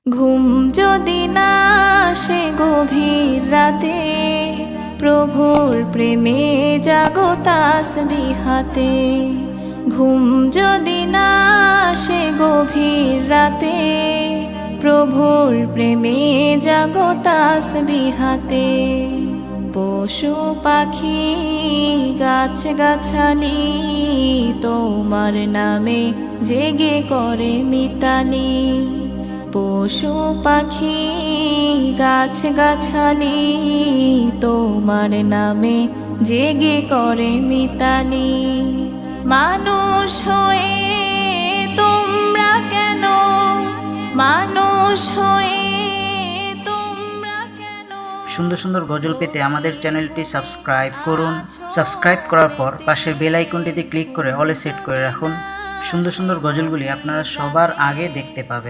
ঘুম যদি না আসে গভীর রাতে, প্রভুর প্রেমে জাগো তাসবিহাতে। ঘুম যদি না আসে গভীর রাতে, প্রভুর প্রেমে জাগো তাসবিহাতে। পশু পাখি গাছ গাছালি তোমার নামে জেগে করে মিতালি। পশু পাখি গাছ গাছালি তোমার নামে জেগে করে মিতালি। মানুষ হয়ে তোমরা কেন, মানুষ হয়ে তোমরা কেন। সুন্দর সুন্দর গজল পেতে আমাদের চ্যানেলটি সাবস্ক্রাইব করুন। সাবস্ক্রাইব করার পর পাশের বেল আইকনটিতে ক্লিক করে অলে সেট করে রাখুন। সুন্দর সুন্দর গজলগুলি আপনারা সবার আগে দেখতে পাবেন।